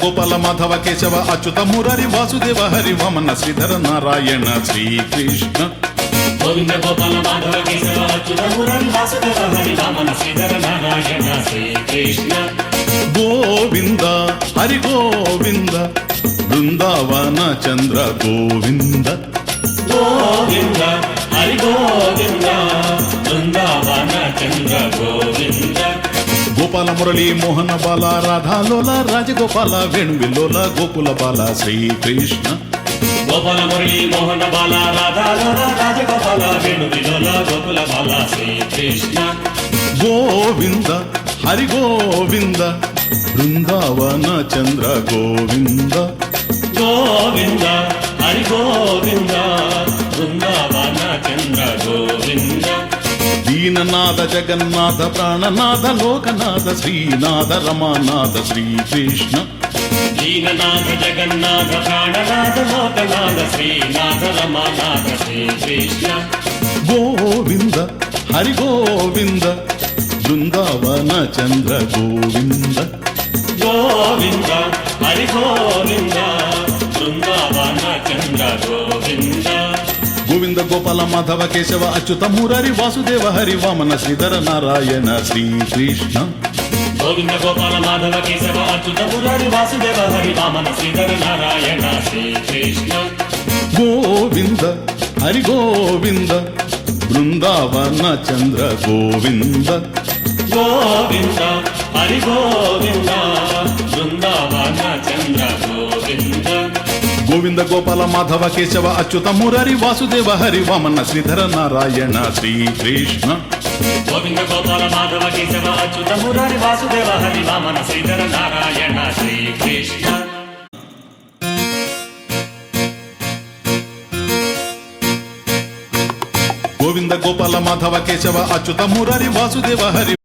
Gopala Madhava Keshava Achyuta Murari Vasudeva Hari Vamana Shridhara Narayana Shrikrishna. Govinda Gopala Madhava Keshava Achyuta Murari Vasudeva Hari Vamana Shridhara Narayana Shrikrishna. Govinda Hari Govinda Brindavan Chandra Govinda. Govinda Hari Govinda Brindavan Chandra Govinda. Gopala Murali Mohan Bala Radha ಲೋಲ Rajagopala ವೇಣುವಿಲೋಲ Gokula Bala Shrikrishna. Gopala Murali Mohan Bala Radha ಲೋಲ Rajagopala ವೇಣುವಿಲೋಲ Gokula Bala Shrikrishna. Govinda Hari Govinda Brindavan Chandra Govinda. Govinda Hari Govinda Brindavan Chandra Govinda. ದೀನನಾದ Jagannath Prananath Lokanatha Srinatha Ramanath Shrikrishna. Dinanath Jagannath Prananath Lokanatha Srinatha Ramanath Shrikrishna. Govinda Hari Govinda Brindavan Chandra Govinda. Govinda Hari Govinda Brindavan Chandra Govinda. Govinda Gopala Madhava Keshava Achyuta Murari Vasudeva Hari Vamana Shridhara Narayana Shrikrishna. Govinda Gopala Madhava Keshava Achyuta Murari Vasudeva Hari Vamana Shridhara Narayana Shrikrishna. Govinda Hari Govinda Brindavan Chandra Govinda. Govinda Hari Govinda Brindavan Chandra Govinda. Govinda Gopala Madhava Keshava Achyuta Murari Vasudeva Hari Vamana Shridhara Narayana Shrikrishna. Govinda Gopala Madhava Keshava Achyuta Murari Vasudeva Hari Vamana Shridhara Narayana Shrikrishna. Govinda Gopala Madhava Keshava Achyuta Murari Vasudeva Hari